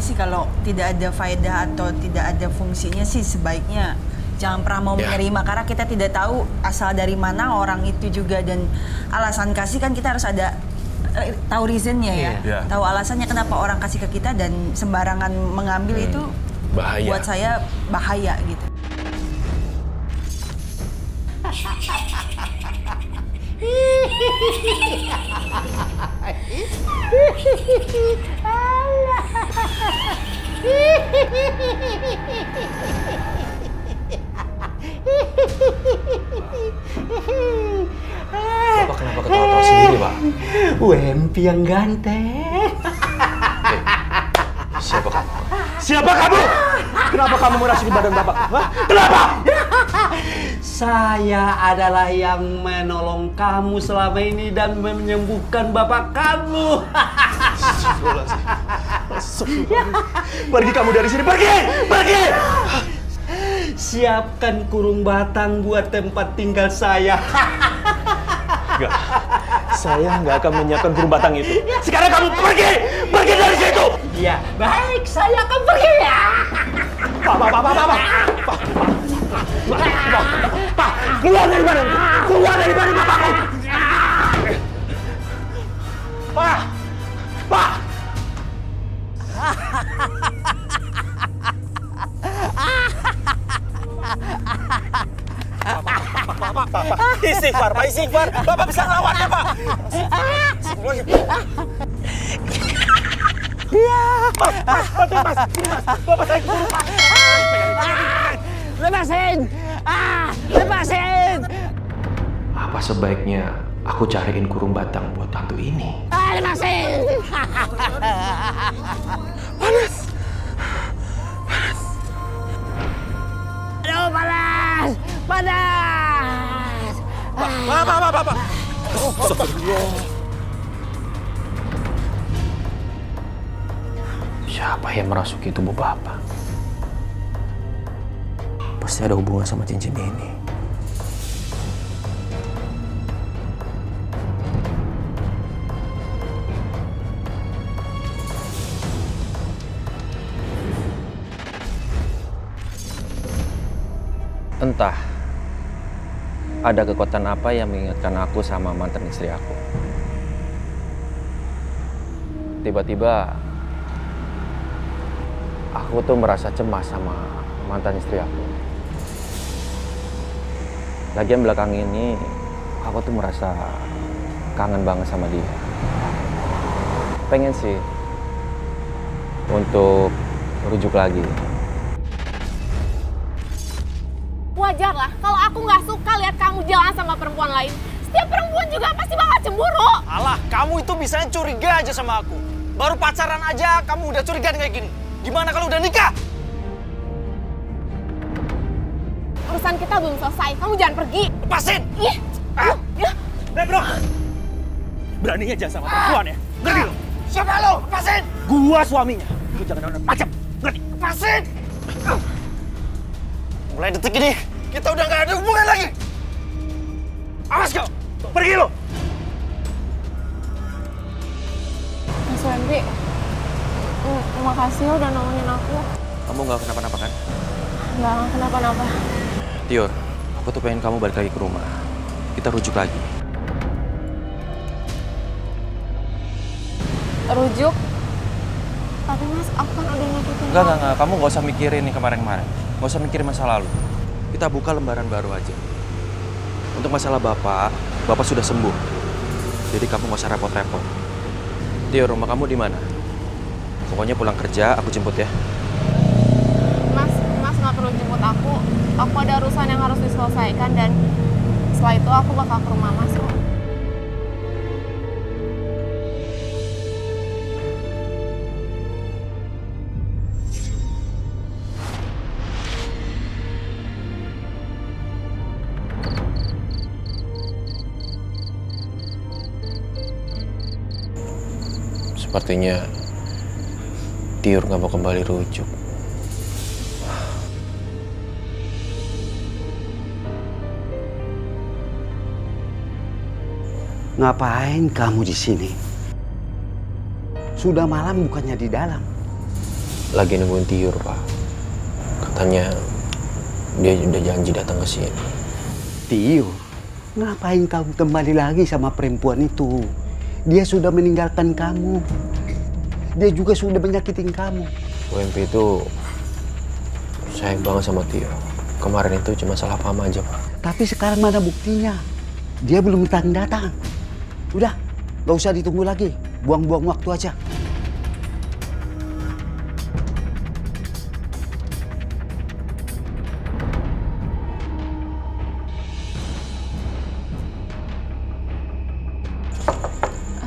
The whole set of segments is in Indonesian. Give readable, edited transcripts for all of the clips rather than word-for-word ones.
sih kalau tidak ada faedah atau tidak ada fungsinya sih sebaiknya jangan pernah mau menerima karena kita tidak tahu asal dari mana orang itu juga dan alasan kasih kan kita harus ada tahu reasonnya ya. Tahu alasannya kenapa orang kasih ke kita dan sembarangan mengambil itu bahaya. Buat saya bahaya gitu. Bapak kenapa ketawa-tawa sendiri, Pak? Wempi yang ganteng. Siapa kamu? Siapa kamu? Kenapa kamu merasuki badan Bapak? Hah? Kenapa? Saya adalah yang menolong kamu selama ini dan menyembuhkan bapak kamu. Pergi kamu dari sini, pergi! Pergi! Siapkan kurung batang buat tempat tinggal saya. Enggak, saya nggak akan menyiapkan kurung batang itu. Sekarang kamu pergi! Pergi dari situ! Iya, baik, saya akan pergi ya. Pak, keluar dari badan! Keluar dari badan Bapakku! Pak! Pak! Pak, istighfar, Pak, istighfar. Bapak bisa ngelawannya, Pak. Mas, bantuin Mas. Sini, Mas. Bapak saya keburu, Pak. Lepasin! Lepasin! Apa sebaiknya aku cariin kurung batang buat hantu ini? Lepasin! Panas! Aduh, panas! Panas! Bapak! Siapa yang merasuki tubuh Bapak? Pasti ada hubungan sama cincin ini. Entah ada kekuatan apa yang mengingatkan aku sama mantan istri aku. Tiba-tiba aku tuh merasa cemas sama mantan istri aku. Lagian belakang ini aku tuh merasa kangen banget sama dia. Pengen sih untuk rujuk lagi. Wajar lah kalau aku nggak suka lihat kamu jalan sama perempuan lain. Setiap perempuan juga pasti bakal cemburu. Alah, kamu itu bisanya curiga aja sama aku. Baru pacaran aja kamu udah curiga kayak gini. Gimana kalau udah nikah? Urusan kita belum selesai, kamu jangan pergi. Lepasin! Ih, Bro! Beraninya jangan sama perempuan ya? Ngerti lo? Siapa lo? Lepasin! Gua suaminya. Lu jangan nonton macam. Ngerti? Lepasin! Mulai detik ini, kita udah gak ada hubungan lagi. Awas kau! Pergi lo! Mas Wempi, terima kasih ya udah nolongin aku. Kamu nggak kenapa-napa kan? Nggak kenapa-napa. Tior, aku tuh pengen kamu balik lagi ke rumah. Kita rujuk lagi. Rujuk? Tapi Mas, aku kan udah nyakitin Enggak. Kamu nggak usah mikirin nih kemarin-kemarin. Nggak usah mikirin masa lalu. Kita buka lembaran baru aja. Untuk masalah Bapak sudah sembuh. Jadi kamu nggak usah repot-repot. Tior, rumah kamu di mana? Pokoknya pulang kerja, aku jemput ya. Mas nggak perlu jemput aku. Aku ada urusan yang harus diselesaikan dan setelah itu aku bakal ke rumah Mas. Sepertinya Tiur nggak mau kembali rujuk. Ngapain kamu di sini? Sudah malam bukannya di dalam. lagi nungguin Tiur, Pak. Katanya dia udah janji datang ke sini. Tio, ngapain kamu kembali lagi sama perempuan itu? Dia sudah meninggalkan kamu. Dia juga sudah menyakitin kamu. WMP itu sayang banget sama Tio. Kemarin itu cuma salah paham aja, Pak. Tapi sekarang mana buktinya? Dia belum datang. Udah, gak usah ditunggu lagi. Buang-buang waktu aja.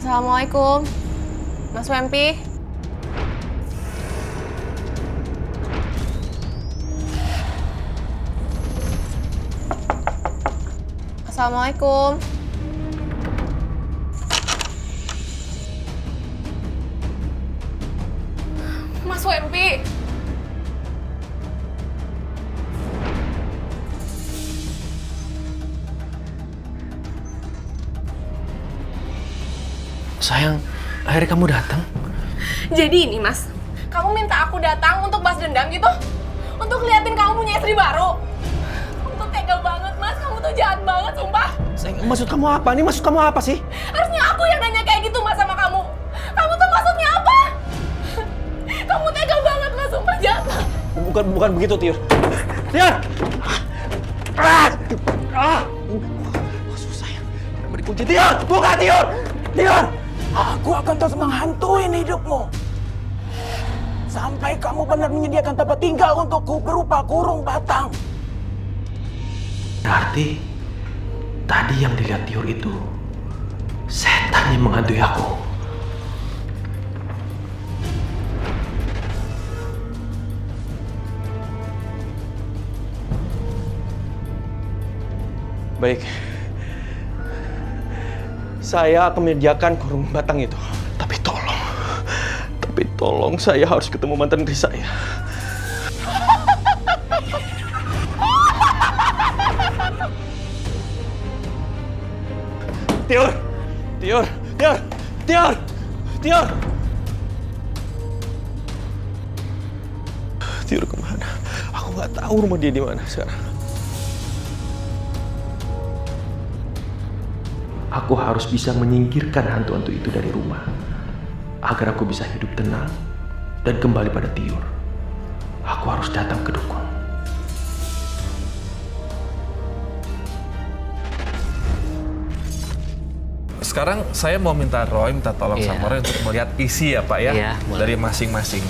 Assalamualaikum, Mas Wempi. Assalamualaikum. Mas Wempi. Sayang, akhirnya kamu datang. Jadi ini Mas, kamu minta aku datang untuk balas dendam gitu? Untuk liatin kamu punya istri baru? Kamu tuh tega banget Mas, kamu tuh jahat banget sumpah. Sayang, maksud kamu apa? Ini maksud kamu apa sih? Harusnya aku yang nanya kayak gitu Mas sama kamu. Kamu tuh maksudnya apa? Kamu tega banget Mas, sumpah jahat. Bukan begitu, Tiur. Tiur! Susah ya. Beri kunci, Tiur! Buka, Tiur! Tiur! Aku akan terus menghantui hidupmu. Sampai kamu benar menyediakan tempat tinggal untukku berupa kurung batang. Berarti tadi yang dilihat Tiur itu setan yang menghantui aku. Baik. Saya akan menyediakan kurung batang itu. Tapi tolong saya harus ketemu mantan istri saya. Tiur! Tiur kemana? Aku nggak tahu rumah dia di mana sekarang. Aku harus bisa menyingkirkan hantu-hantu itu dari rumah agar aku bisa hidup tenang dan kembali pada Tiur. Aku harus datang ke dukun. Sekarang saya mau minta tolong sama Roy untuk melihat isi ya Pak ya, dari masing-masing.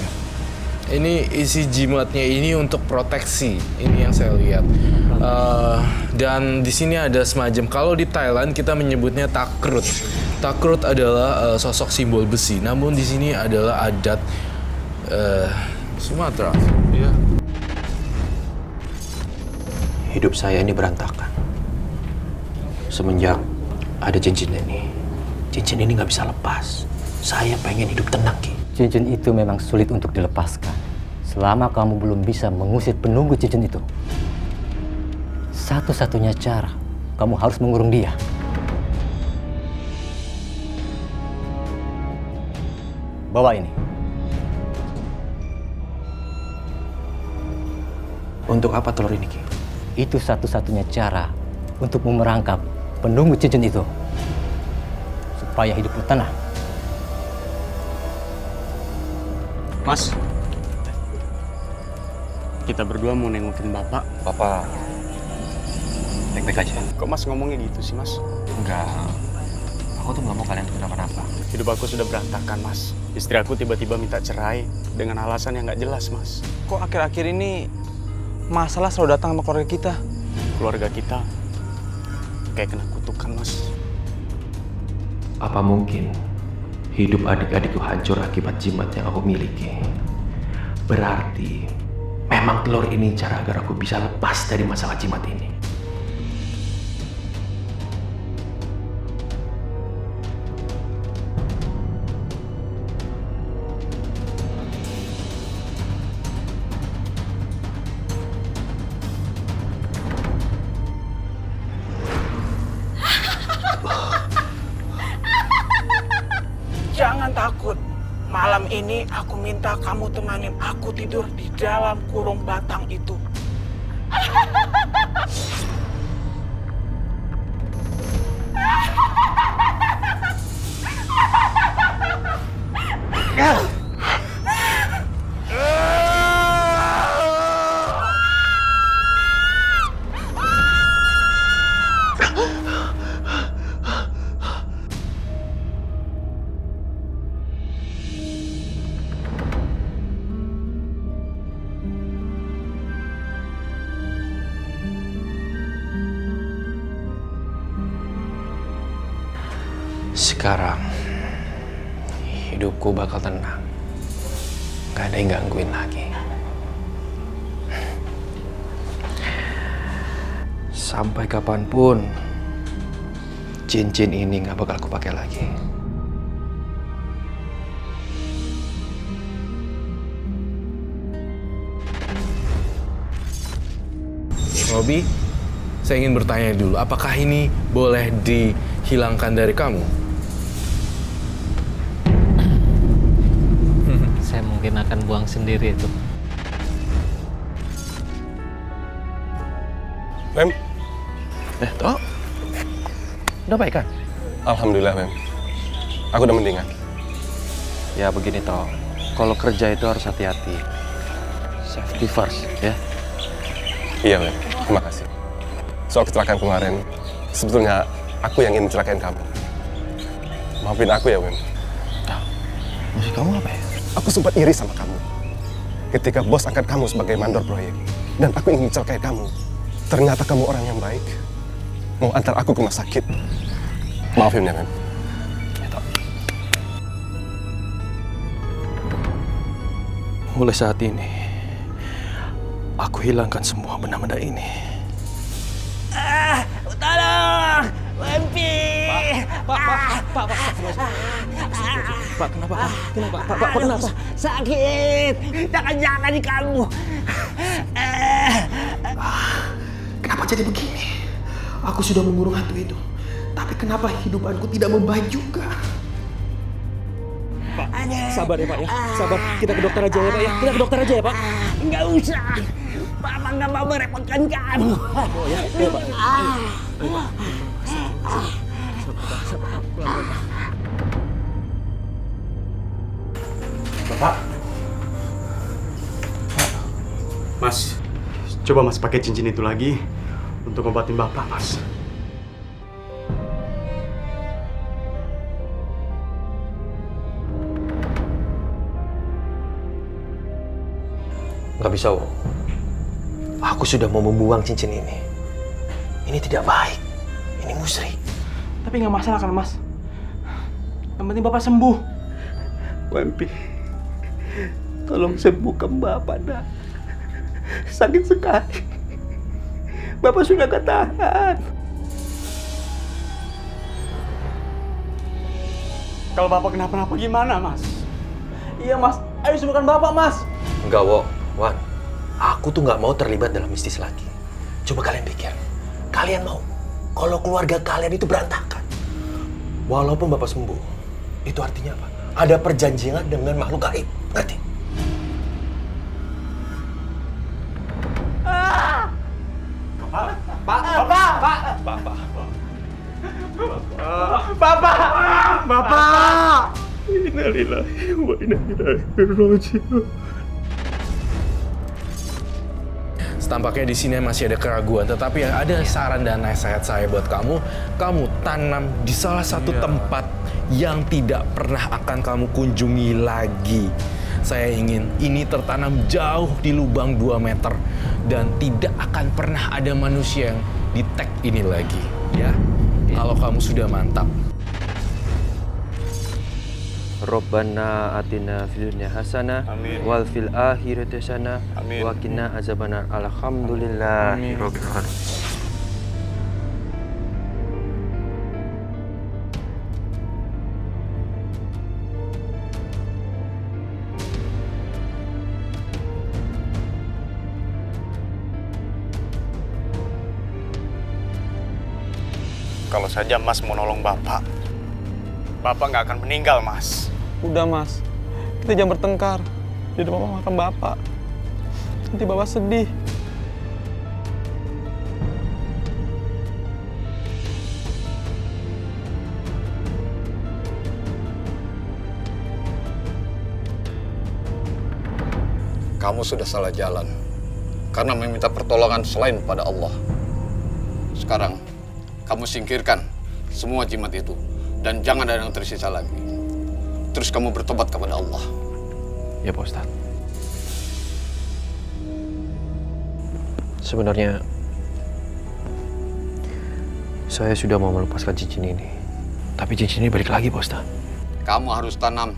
Ini isi jimatnya ini untuk proteksi, ini yang saya lihat. Dan di sini ada semacam, kalau di Thailand kita menyebutnya takrut. Takrut adalah sosok simbol besi, namun di sini adalah adat Sumatera. Ya. Hidup saya ini berantakan. Semenjak ada cincin ini nggak bisa lepas. Saya pengen hidup tenang, Ki. Cincin itu memang sulit untuk dilepaskan. Selama kamu belum bisa mengusir penunggu cincin itu, satu-satunya cara, kamu harus mengurung dia. Bawa ini. Untuk apa telur ini, Ki? Itu satu-satunya cara untuk memerangkap penunggu cincin itu. Supaya hidupmu tenang. Mas, kita berdua mau nengokin Bapak. Bapak baik-baik aja. Kok Mas ngomongnya gitu sih, Mas? Enggak. Aku tuh nggak mau kalian kenapa-napa. Hidup aku sudah berantakan, Mas. Istri aku tiba-tiba minta cerai dengan alasan yang nggak jelas, Mas. Kok akhir-akhir ini masalah selalu datang sama keluarga kita? Keluarga kita kayak kena kutukan, Mas. Apa mungkin hidup adik-adikku hancur akibat jimat yang aku miliki? Berarti memang telur ini cara agar aku bisa lepas dari masalah jimat ini. Jangan takut, malah malam ini aku minta kamu temanin aku tidur di dalam kurung batang itu. Sekarang hidupku bakal tenang. Gak ada yang gangguin lagi. Sampai kapanpun cincin ini gak bakal aku pakai lagi. Robi, saya ingin bertanya dulu, apakah ini boleh dihilangkan dari kamu? Saya mungkin akan buang sendiri itu. Mem, Toh? Udah baik kan? alhamdulillah Mem. Aku udah mendingan. Ya begini Toh, kalau kerja itu harus hati-hati. Safety first, ya. Iya Mem, terima kasih. Soal kecelakaan kemarin, sebetulnya aku yang ingin mencelakai kamu. Maafin aku ya Mem. Maksud kamu apa ya? Aku sempat iri sama kamu. Ketika bos angkat kamu sebagai mandor proyek. Dan aku ingin mencelakai kamu. Ternyata kamu orang yang baik. Mau antar aku ke rumah sakit. Maafin ya Mem. Mulai saat ini, aku hilangkan semua benda-benda ini. Tolong! Wempi! Pak, kenapa? Pak, kenapa? Sakit! Jangan-jangan di kamu. Kenapa jadi begini? Aku sudah mengurung hantu itu. Tapi kenapa hidupanku tidak membaik juga? Pak, sabar ya Pak ya. Sabar, kita ke dokter aja ya Pak ya. Kita ke dokter aja ya Pak. Nggak usah. Papa nggak mau merepotkan kamu. Oh ya, ayo Pak. Ayo Pak. Bapak. Mas, coba Mas pakai cincin itu lagi untuk obatin Bapak, Mas. Gak bisa, Wo. Aku sudah mau membuang cincin ini. Ini tidak baik. Ini musyrik. Tapi nggak masalah kan Mas? Yang penting Bapak sembuh. Wempi, tolong sembuhkan Bapak, Nak. Sakit sekali. Bapak sudah ketahan. Kalau Bapak kenapa-napa gimana, Mas? Iya, Mas. Ayo sembuhkan Bapak, Mas. Enggak, Wo. Wan, aku tuh nggak mau terlibat dalam mistis lagi. Coba kalian pikir. Kalian mau kalau keluarga kalian itu berantakan. Walaupun Bapak sembuh, itu artinya apa? Ada perjanjian dengan makhluk gaib. Ngerti? Bapak! Innalillahi wa inna ilaihi raji'un. Tampaknya di sini masih ada keraguan, tetapi ada saran dan nasihat saya buat kamu. Kamu tanam di salah satu tempat yang tidak pernah akan kamu kunjungi lagi. Saya ingin ini tertanam jauh di lubang 2 meter dan tidak akan pernah ada manusia yang di tag ini lagi, ya. Kalau kamu sudah mantap. Rabbana atina fid dunya hasanah wal fil akhirati hasanah wa qina azabannar. Alhamdulillahirabbil alamin. Kalau saja Mas mau nolong Bapak, Bapak nggak akan meninggal, Mas. Udah Mas, Kita jangan bertengkar di depan makam Bapak. Nanti Bapak sedih. Kamu sudah salah jalan karena meminta pertolongan selain pada Allah. Sekarang, kamu singkirkan semua jimat itu dan jangan ada yang tersisa lagi. Terus kamu bertobat kepada Allah. Ya Pak Ustadz. Sebenarnya saya sudah mau melepaskan cincin ini. Tapi cincin ini balik lagi Pak Ustadz. Kamu harus tanam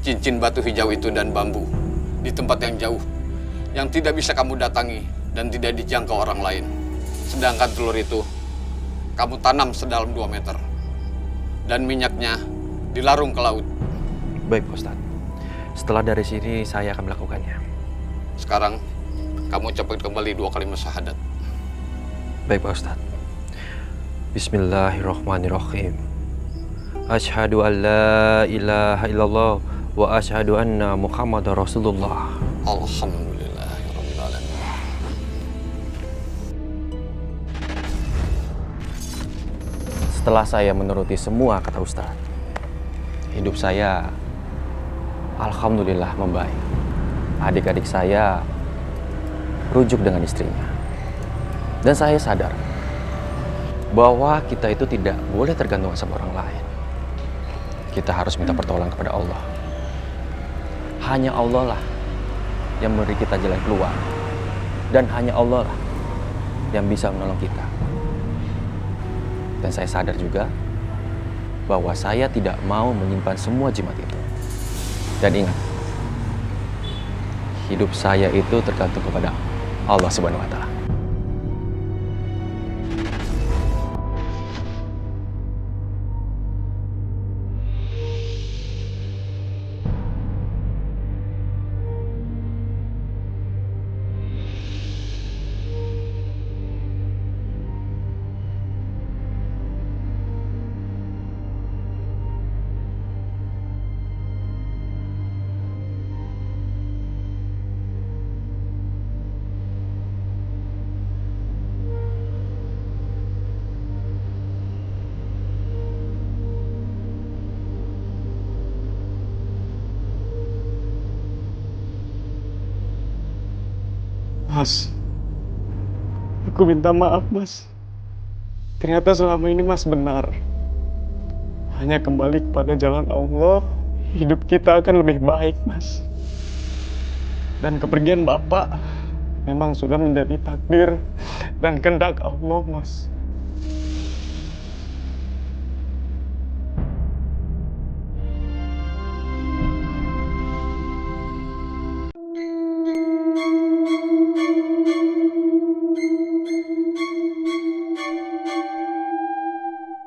cincin batu hijau itu dan bambu di tempat yang jauh, yang tidak bisa kamu datangi dan tidak dijangkau orang lain. Sedangkan telur itu, kamu tanam sedalam 2 meter. Dan minyaknya dilarung ke laut. Baik Pak Ustadz. Setelah dari sini, saya akan melakukannya. Sekarang, kamu ucapkan kembali 2 kalimat syahadat. Baik Pak Ustadz. Bismillahirrahmanirrahim. Asyhadu an la ilaha illallah wa asyhadu anna Muhammadar Rasulullah. Alhamdulillahirabbil alamin. Setelah saya menuruti semua kata Ustaz, hidup saya alhamdulillah membaik. Adik-adik saya rujuk dengan istrinya. Dan saya sadar bahwa kita itu tidak boleh tergantung sama orang lain. Kita harus minta pertolongan kepada Allah. Hanya Allah lah yang memberi kita jalan keluar. Dan hanya Allah lah yang bisa menolong kita. Dan saya sadar juga bahwa saya tidak mau menyimpan semua jimat itu. Dan ingat, hidup saya itu tergantung kepada Allah Subhanahu wa Ta'ala. Mas, aku minta maaf Mas. Ternyata selama ini Mas benar. Hanya kembali kepada jalan Allah, hidup kita akan lebih baik Mas. Dan kepergian Bapak memang sudah menjadi takdir dan kehendak Allah Mas.